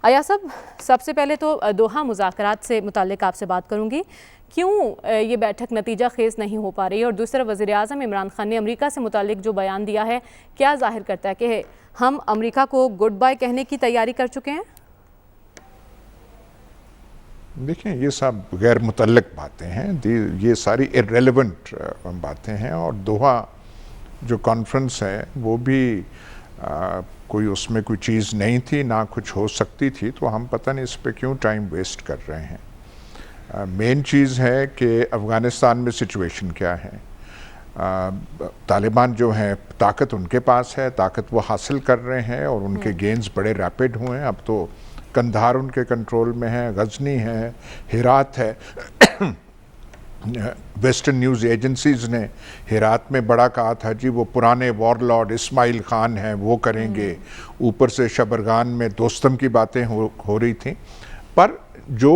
آیا صاحب، سب سے پہلے تو دوحہ مذاکرات سے متعلق آپ سے بات کروں گی، کیوں یہ بیٹھک نتیجہ خیز نہیں ہو پا رہی؟ اور دوسرا، وزیر اعظم عمران خان نے امریکہ سے متعلق جو بیان دیا ہے، کیا ظاہر کرتا ہے کہ ہم امریکہ کو گڈ بائی کہنے کی تیاری کر چکے ہیں؟ دیکھیں، یہ سب غیر متعلق باتیں ہیں، یہ ساری irrelevant باتیں ہیں، اور دوحہ جو کانفرنس ہے وہ بھی کوئی اس میں کوئی چیز نہیں تھی، نہ کچھ ہو سکتی تھی، تو ہم پتہ نہیں اس پہ کیوں ٹائم ویسٹ کر رہے ہیں۔ مین چیز ہے کہ افغانستان میں سچویشن کیا ہے۔ طالبان جو ہیں، طاقت ان کے پاس ہے، طاقت وہ حاصل کر رہے ہیں، اور ان کے گینز بڑے ریپڈ ہوئے ہیں۔ اب تو قندھار ان کے کنٹرول میں ہے، غزنی ہے، ہرات ہے۔ ویسٹرن نیوز ایجنسیز نے ہرات میں بڑا کہا تھا، جی وہ پرانے وار لارڈ اسماعیل خان ہیں، وہ کریں گے۔ اوپر سے شبرغان میں دوستم کی باتیں ہو رہی تھیں، پر جو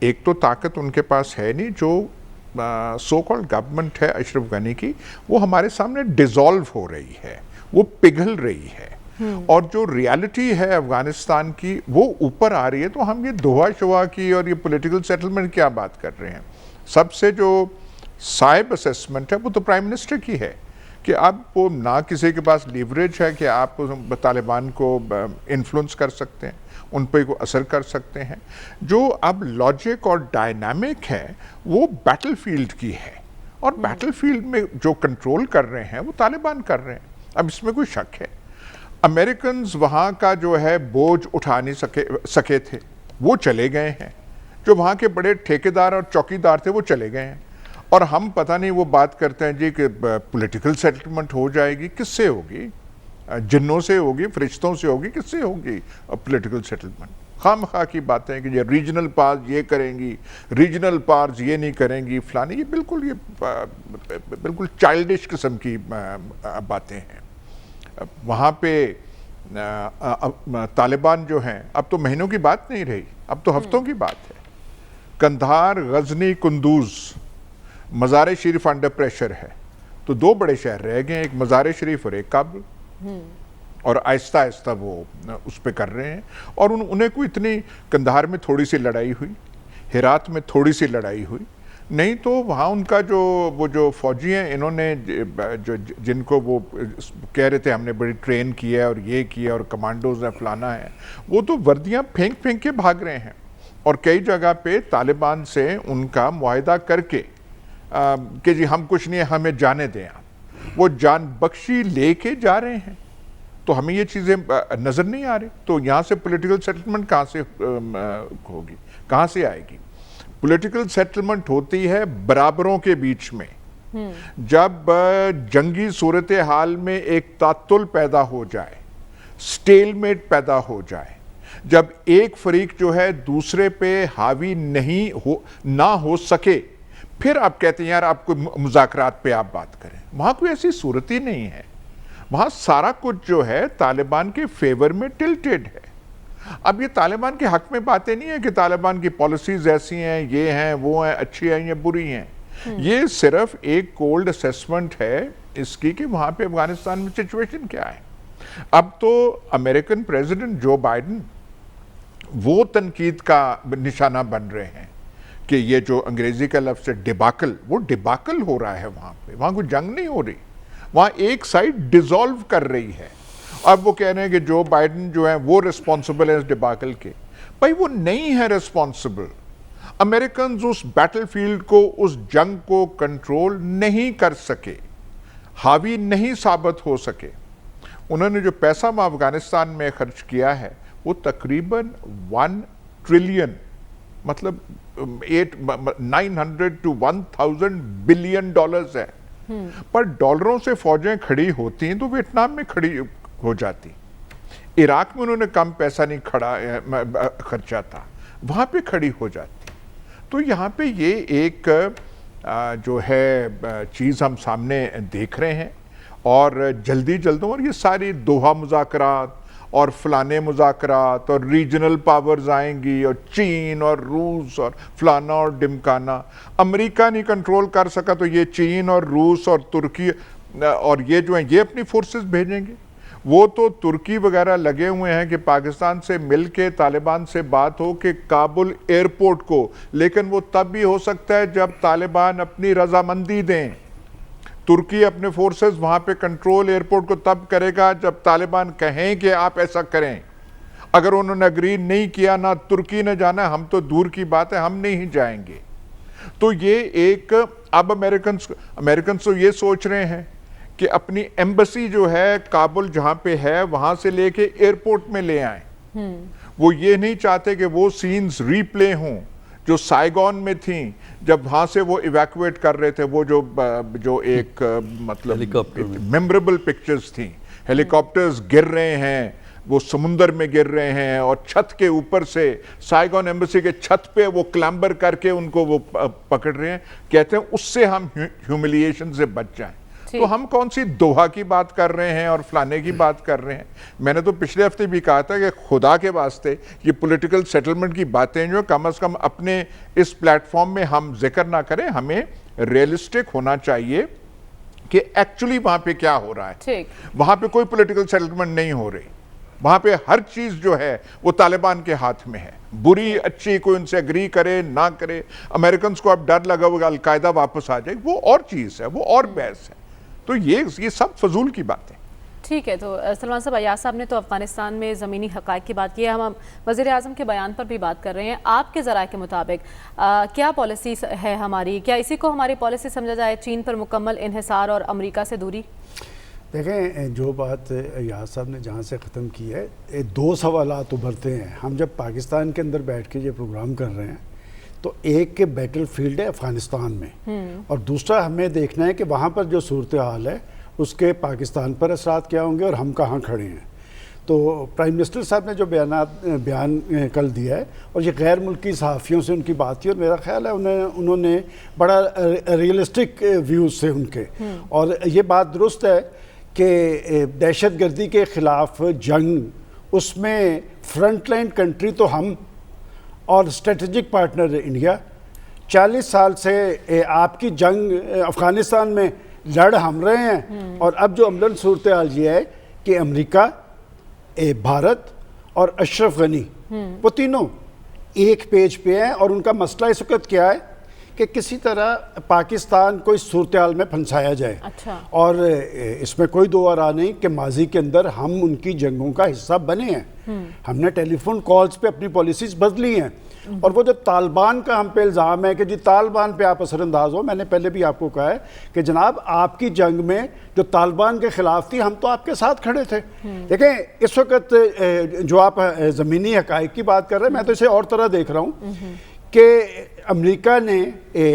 ایک تو طاقت ان کے پاس ہے نہیں، جو سو کالڈ گورنمنٹ ہے اشرف غنی کی، وہ ہمارے سامنے ڈیزالو ہو رہی ہے، وہ پگھل رہی ہے، اور جو ریالٹی ہے افغانستان کی وہ اوپر آ رہی ہے۔ تو ہم یہ دوحہ شوہہ کی اور یہ پولیٹیکل سیٹلمنٹ کیا بات کر رہے ہیں؟ سب سے جو صائب اسیسمنٹ ہے وہ تو پرائم منسٹر کی ہے، کہ اب وہ نہ کسی کے پاس لیوریج ہے کہ آپ طالبان کو انفلوئنس کر سکتے ہیں، ان پہ کو اثر کر سکتے ہیں۔ جو اب لاجک اور ڈائنامک ہے وہ بیٹل فیلڈ کی ہے، اور بیٹل فیلڈ میں جو کنٹرول کر رہے ہیں وہ طالبان کر رہے ہیں۔ اب اس میں کوئی شک ہے؟ امریکنز وہاں کا جو ہے بوجھ اٹھا نہیں سکے تھے، وہ چلے گئے ہیں۔ جو وہاں کے بڑے ٹھیکیدار اور چوکیدار تھے وہ چلے گئے ہیں، اور ہم پتہ نہیں وہ بات کرتے ہیں جی کہ پولیٹیکل سیٹلمنٹ ہو جائے گی۔ کس سے ہوگی؟ جنوں سے ہوگی، فرشتوں سے ہوگی، کس سے ہوگی پولیٹیکل سیٹلمنٹ؟ خواہ مخواہ کی باتیں کہ یہ ریجنل پارز یہ کریں گی، ریجنل پارز یہ نہیں کریں گی، فلانی، یہ بالکل چائلڈش قسم کی باتیں ہیں۔ وہاں پہ طالبان جو ہیں، اب تو مہینوں کی بات نہیں رہی، اب تو ہفتوں کی بات ہے۔ قندھار، غزنی، قندوز، مزار شریف انڈر پریشر ہے، تو دو بڑے شہر رہ گئے، ایک مزار شریف اور ایک کابل، اور آہستہ آہستہ وہ اس پہ کر رہے ہیں۔ اور انہیں کوئی اتنی، قندھار میں تھوڑی سی لڑائی ہوئی، ہرات میں تھوڑی سی لڑائی ہوئی، نہیں تو وہاں ان کا وہ جو فوجی ہیں، انہوں نے جن کو وہ کہہ رہے تھے ہم نے بڑی ٹرین کی ہے اور یہ کی ہے اور کمانڈوز ہیں فلانا ہے، وہ تو وردیاں پھینک پھینک کے بھاگ رہے ہیں، اور کئی جگہ پہ طالبان سے ان کا معاہدہ کر کے کہ جی ہم کچھ نہیں، ہمیں جانے دیں آپ، وہ جان بخشی لے کے جا رہے ہیں۔ تو ہمیں یہ چیزیں نظر نہیں آ رہی، تو یہاں سے پولیٹیکل سیٹلمنٹ کہاں سے ہوگی، کہاں سے آئے گی؟ پولیٹیکل سیٹلمنٹ ہوتی ہے برابروں کے بیچ میں، جب جنگی صورتحال میں ایک تعطل پیدا ہو جائے، سٹیل میٹ پیدا ہو جائے، جب ایک فریق جو ہے دوسرے پہ حاوی نہ ہو سکے، پھر آپ کہتے ہیں یار آپ کو مذاکرات پہ آپ بات کریں۔ وہاں کوئی ایسی صورت ہی نہیں ہے، وہاں سارا کچھ جو ہے طالبان کے فیور میں ٹلٹڈ ہے۔ اب یہ طالبان کے حق میں باتیں نہیں ہیں کہ طالبان کی پالیسیز ایسی ہیں، یہ ہیں، وہ ہیں، اچھی ہیں یا بری ہیں۔ یہ صرف ایک کولڈ اسیسمنٹ ہے اس کی کہ وہاں پہ افغانستان میں سچویشن کیا ہے۔ اب تو امریکن پریزیڈنٹ جو بائیڈن وہ تنقید کا نشانہ بن رہے ہیں کہ یہ جو انگریزی کا لفظ ہے ڈیباکل، وہ ڈیباکل ہو رہا ہے وہاں پہ، وہاں کوئی جنگ نہیں ہو رہی، وہاں ایک سائڈ ڈیزالو کر رہی ہے۔ اب وہ کہہ رہے ہیں کہ جو بائیڈن جو ہیں وہ ریسپانسبل ہے اس ڈیباکل کے، بھائی وہ نہیں ہے ریسپانسبل۔ امریکنز اس بیٹل فیلڈ کو، اس جنگ کو کنٹرول نہیں کر سکے، حاوی نہیں ثابت ہو سکے۔ انہوں نے جو پیسہ افغانستان میں خرچ کیا ہے وہ تقریباً 1 ٹریلین، مطلب 900 to 1000 بلین ڈالرز ہے۔ پر ڈالروں سے فوجیں کھڑی ہوتی ہیں تو ویتنام میں کھڑی ہو جاتی، عراق میں انہوں نے کم پیسہ نہیں خرچہ تھا، وہاں پہ کھڑی ہو جاتی۔ تو یہاں پہ یہ ایک جو ہے چیز ہم سامنے دیکھ رہے ہیں، اور جلدی اور یہ ساری دوحہ مذاکرات اور فلانے مذاکرات اور ریجنل پاورز آئیں گی، اور چین اور روس اور فلانا اور ڈمکانا، امریکہ نہیں کنٹرول کر سکا تو یہ چین اور روس اور ترکی اور یہ جو ہیں یہ اپنی فورسز بھیجیں گے۔ وہ تو ترکی وغیرہ لگے ہوئے ہیں کہ پاکستان سے مل کے طالبان سے بات ہو کہ کابل ایئرپورٹ کو، لیکن وہ تب بھی ہو سکتا ہے جب طالبان اپنی رضامندی دیں. ترکی اپنے فورسز وہاں پہ کنٹرول ایئرپورٹ کو تب کرے گا جب طالبان کہیں کہ آپ ایسا کریں. اگر انہوں نے اگری نہیں کیا، نہ ترکی نے جانا، ہم تو دور کی بات ہے، ہم نہیں جائیں گے. تو یہ ایک اب امریکنز تو یہ سوچ رہے ہیں کہ اپنی ایمبسی جو ہے کابل جہاں پہ ہے وہاں سے لے کے ایئرپورٹ میں لے آئیں. وہ یہ نہیں چاہتے کہ وہ سینز ری پلے ہوں جو سائیگون میں تھیں جب وہاں سے وہ ایویکویٹ کر رہے تھے. وہ جو ایک مطلب میموریبل پکچرز تھیں، ہیلی کاپٹرز گر رہے ہیں، وہ سمندر میں گر رہے ہیں، اور چھت کے اوپر سے سائیگون ایمبسی کے چھت پہ وہ کلمبر کر کے ان کو وہ پکڑ رہے ہیں. کہتے ہیں اس سے ہم ہیوملیشن سے بچ جائیں. تو ہم کون سی دوحہ کی بات کر رہے ہیں اور فلانے کی بات کر رہے ہیں. میں نے تو پچھلے ہفتے بھی کہا تھا کہ خدا کے واسطے یہ پولیٹیکل سیٹلمنٹ کی باتیں جو کم از کم اپنے اس پلیٹ فارم میں ہم ذکر نہ کریں. ہمیں ریئلسٹک ہونا چاہیے کہ ایکچولی وہاں پہ کیا ہو رہا ہے. وہاں پہ کوئی پولیٹیکل سیٹلمنٹ نہیں ہو رہی. وہاں پہ ہر چیز جو ہے وہ طالبان کے ہاتھ میں ہے. بری اچھی کوئی ان سے اگری کرے نہ کرے. امریکنز کو اب ڈر لگا ہوگا القاعدہ واپس آ جائے، وہ اور چیز ہے، وہ اور بحث ہے. تو یہ سب فضول کی بات ہے. ٹھیک ہے. تو سلمان صاحب، ایاز صاحب نے تو افغانستان میں زمینی حقائق کی بات کی ہے. ہم وزیر اعظم کے بیان پر بھی بات کر رہے ہیں. آپ کے ذرائع کے مطابق کیا پالیسی ہے ہماری؟ کیا اسی کو ہماری پالیسی سمجھا جائے، چین پر مکمل انحصار اور امریکہ سے دوری؟ دیکھیں، جو بات ایاز صاحب نے جہاں سے ختم کی ہے، دو سوالات ابھرتے ہیں. ہم جب پاکستان کے اندر بیٹھ کے یہ پروگرام کر رہے ہیں تو ایک کے بیٹل فیلڈ ہے افغانستان میں، اور دوسرا ہمیں دیکھنا ہے کہ وہاں پر جو صورتحال ہے اس کے پاکستان پر اثرات کیا ہوں گے اور ہم کہاں کھڑے ہیں. تو پرائم منسٹر صاحب نے جو بیان کل دیا ہے، اور یہ غیر ملکی صحافیوں سے ان کی بات کی، اور میرا خیال ہے انہوں نے بڑا ریئلسٹک ویوز سے ان کے، اور یہ بات درست ہے کہ دہشت گردی کے خلاف جنگ، اس میں فرنٹ لائن کنٹری تو ہم اور اسٹریٹجک پارٹنر انڈیا. 40 سال سے آپ کی جنگ افغانستان میں لڑ ہم رہے ہیں، اور اب جو عملاً صورتحال یہ ہے کہ امریکہ، بھارت اور اشرف غنی، وہ تینوں ایک پیج پہ ہیں، اور ان کا مسئلہ اس وقت کیا ہے کہ کسی طرح پاکستان کو اس صورتحال میں پھنسایا جائے. اور اس میں کوئی دو راہ نہیں کہ ماضی کے اندر ہم ان کی جنگوں کا حصہ بنے ہیں. ہم نے ٹیلی فون کالز پہ اپنی پالیسیز بدلی ہیں. اور وہ جو طالبان کا ہم پہ الزام ہے کہ جی طالبان پہ آپ اثر انداز ہو، میں نے پہلے بھی آپ کو کہا ہے کہ جناب آپ کی جنگ میں جو طالبان کے خلاف تھی ہم تو آپ کے ساتھ کھڑے تھے. دیکھیں، اس وقت جو آپ زمینی حقائق کی بات کر رہے ہیں، میں تو اسے اور طرح دیکھ رہا ہوں کہ امریکہ نے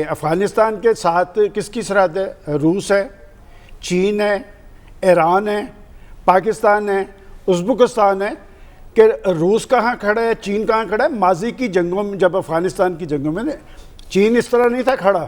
افغانستان کے ساتھ کس کی سرحد ہے؟ روس ہے، چین ہے، ایران ہے، پاکستان ہے، ازبکستان ہے. کہ روس کہاں کھڑا ہے، چین کہاں کھڑا ہے؟ ماضی کی جنگوں میں، جب افغانستان کی جنگوں میں چین اس طرح نہیں تھا کھڑا.